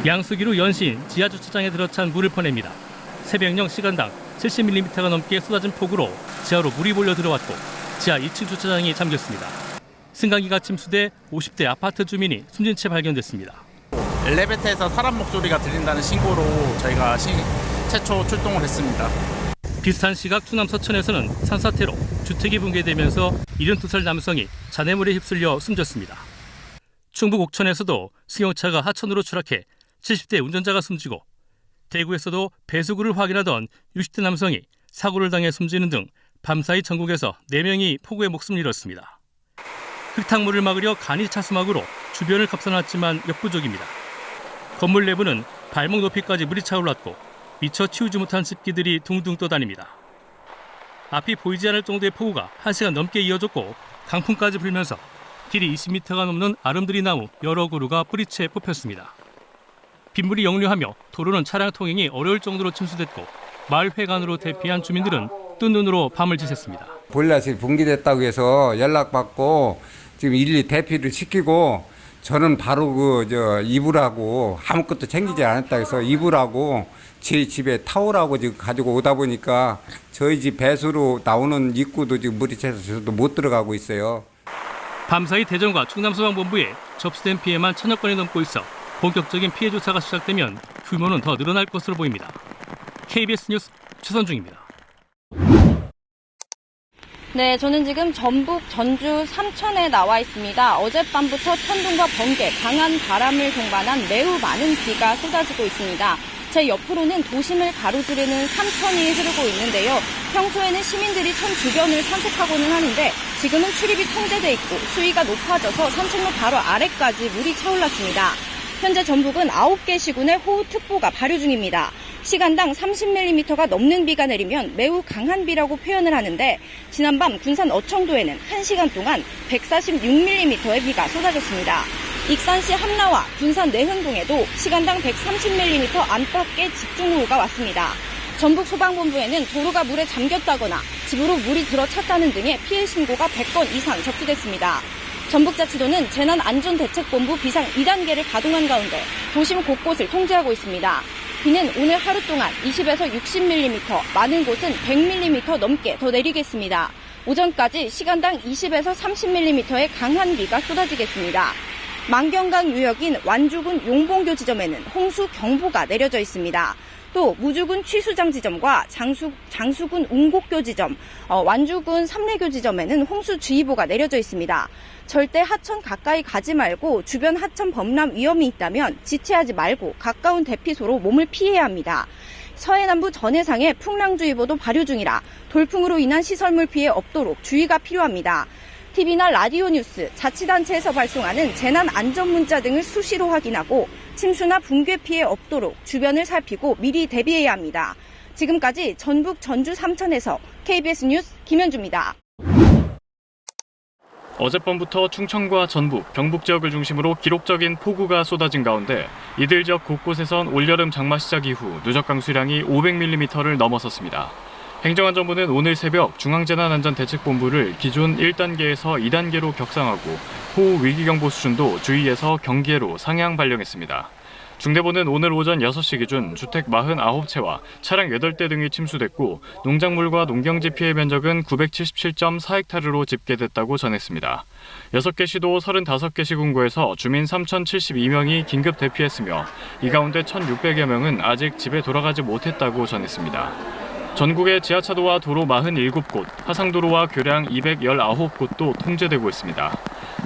양수기로 연신 지하주차장에 들어찬 물을 퍼냅니다. 새벽녘 시간당 70mm가 넘게 쏟아진 폭우로 지하로 물이 몰려 들어왔고 지하 2층 주차장이 잠겼습니다. 승강기가 침수돼 50대 아파트 주민이 숨진 채 발견됐습니다. 엘리베이터에서 사람 목소리가 들린다는 신고로 저희가 최초 출동을 했습니다. 비슷한 시각 충남 서천에서는 산사태로 주택이 붕괴되면서 72살 남성이 잔해물에 휩쓸려 숨졌습니다. 충북 옥천에서도 승용차가 하천으로 추락해 70대 운전자가 숨지고 대구에서도 배수구를 확인하던 60대 남성이 사고를 당해 숨지는 등 밤사이 전국에서 4명이 폭우에 목숨을 잃었습니다. 흙탕물을 막으려 간이 차수막으로 주변을 감싸놨지만 역부족입니다. 건물 내부는 발목 높이까지 물이 차올랐고 미처 치우지 못한 습기들이 둥둥 떠다닙니다. 앞이 보이지 않을 정도의 폭우가 1시간 넘게 이어졌고 강풍까지 불면서 길이 20m가 넘는 아름드리 나무 여러 그루가 뿌리채 뽑혔습니다. 빗물이 역류하며 도로는 차량 통행이 어려울 정도로 침수됐고 마을 회관으로 대피한 주민들은 뜬 눈으로 밤을 지샜습니다. 보일러실이 붕괴됐다고 해서 연락받고 지금 일일이 대피를 시키고 저는 바로 이불하고 아무것도 챙기지 않았다 해서 이불하고 제 집에 타오라고 지금 가지고 오다 보니까 저희 집 배수로 나오는 입구도 지금 물이 차서 저도 못 들어가고 있어요. 밤사이 대전과 충남소방본부에 접수된 피해만 1000여 건이 넘고 있어 본격적인 피해 조사가 시작되면 규모는 더 늘어날 것으로 보입니다. KBS 뉴스 최선중입니다. 네, 저는 지금 전북 전주 삼천에 나와 있습니다. 어젯밤부터 천둥과 번개, 강한 바람을 동반한 매우 많은 비가 쏟아지고 있습니다. 제 옆으로는 도심을 가로지르는 삼천이 흐르고 있는데요. 평소에는 시민들이 천 주변을 산책하고는 하는데 지금은 출입이 통제돼 있고 수위가 높아져서 산책로 바로 아래까지 물이 차올랐습니다. 현재 전북은 9개 시군에 호우특보가 발효 중입니다. 시간당 30mm가 넘는 비가 내리면 매우 강한 비라고 표현을 하는데 지난밤 군산 어청도에는 1시간 동안 146mm의 비가 쏟아졌습니다. 익산시 함나와 군산 내흥동에도 시간당 130mm 안팎의 집중호우가 왔습니다. 전북 소방본부에는 도로가 물에 잠겼다거나 집으로 물이 들어찼다는 등의 피해 신고가 100건 이상 접수됐습니다. 전북자치도는 재난안전대책본부 비상 2단계를 가동한 가운데 도심 곳곳을 통제하고 있습니다. 비는 오늘 하루 동안 20에서 60mm, 많은 곳은 100mm 넘게 더 내리겠습니다. 오전까지 시간당 20에서 30mm의 강한 비가 쏟아지겠습니다. 만경강 유역인 완주군 용봉교 지점에는 홍수 경보가 내려져 있습니다. 또 무주군 취수장 지점과 장수군 웅곡교 지점, 완주군 삼례교 지점에는 홍수주의보가 내려져 있습니다. 절대 하천 가까이 가지 말고 주변 하천 범람 위험이 있다면 지체하지 말고 가까운 대피소로 몸을 피해야 합니다. 서해남부 전해상에 풍랑주의보도 발효 중이라 돌풍으로 인한 시설물 피해 없도록 주의가 필요합니다. TV나 라디오 뉴스, 자치단체에서 발송하는 재난안전문자 등을 수시로 확인하고 침수나 붕괴 피해 없도록 주변을 살피고 미리 대비해야 합니다. 지금까지 전북 전주 삼천에서 KBS 뉴스 김현주입니다. 어젯밤부터 충청과 전북, 경북 지역을 중심으로 기록적인 폭우가 쏟아진 가운데 이들 지역 곳곳에선 올여름 장마 시작 이후 누적 강수량이 500mm를 넘어섰습니다. 행정안전부는 오늘 새벽 중앙재난안전대책본부를 기존 1단계에서 2단계로 격상하고 호우위기경보 수준도 주의에서 경계로 상향 발령했습니다. 중대본은 오늘 오전 6시 기준 주택 49채와 차량 8대 등이 침수됐고 농작물과 농경지 피해 면적은 977.4헥타르로 집계됐다고 전했습니다. 6개 시도 35개 시군구에서 주민 3,072명이 긴급 대피했으며 이 가운데 1,600여 명은 아직 집에 돌아가지 못했다고 전했습니다. 전국의 지하차도와 도로 47곳, 하상도로와 교량 219곳도 통제되고 있습니다.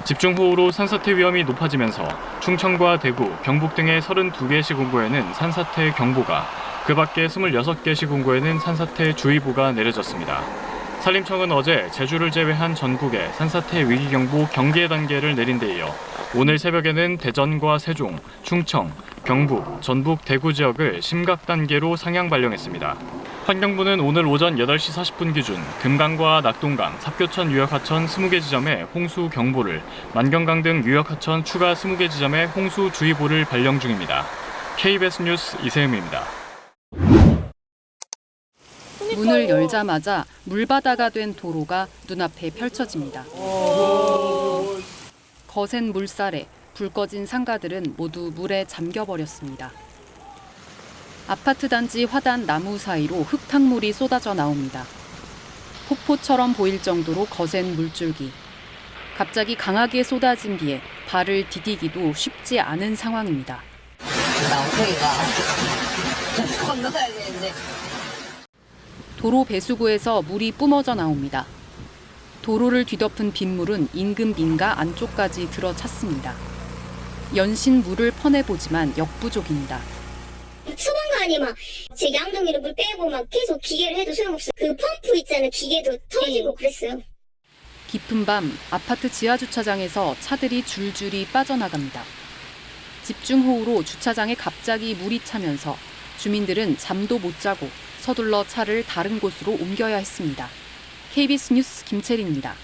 집중호우로 산사태 위험이 높아지면서 충청과 대구, 경북 등의 32개 시군구에는 산사태 경보가, 그 밖에 26개 시군구에는 산사태 주의보가 내려졌습니다. 산림청은 어제 제주를 제외한 전국에 산사태 위기경보 경계 단계를 내린 데 이어 오늘 새벽에는 대전과 세종, 충청, 경북, 전북, 대구 지역을 심각 단계로 상향 발령했습니다. 환경부는 오늘 오전 8시 40분 기준 금강과 낙동강, 삽교천 유역하천 20개 지점에 홍수 경보를, 만경강 등 유역하천 추가 20개 지점에 홍수주의보를 발령 중입니다. KBS 뉴스 이세음입니다. 문을 열자마자 물바다가 된 도로가 눈앞에 펼쳐집니다. 거센 물살에 불 꺼진 상가들은 모두 물에 잠겨버렸습니다. 아파트 단지 화단 나무 사이로 흙탕물이 쏟아져 나옵니다. 폭포처럼 보일 정도로 거센 물줄기. 갑자기 강하게 쏟아진 비에 발을 디디기도 쉽지 않은 상황입니다. 도로 배수구에서 물이 뿜어져 나옵니다. 도로를 뒤덮은 빗물은 인근 민가 안쪽까지 들어찼습니다. 연신 물을 퍼내보지만 역부족입니다. 수방관이 막 제 양동이로 물 빼고 막 계속 기계를 해도 소용없어요. 그 펌프 있잖아요. 기계도 터지고 그랬어요. 깊은 밤 아파트 지하주차장에서 차들이 줄줄이 빠져나갑니다. 집중호우로 주차장에 갑자기 물이 차면서 주민들은 잠도 못 자고 서둘러 차를 다른 곳으로 옮겨야 했습니다. KBS 뉴스 김채리입니다.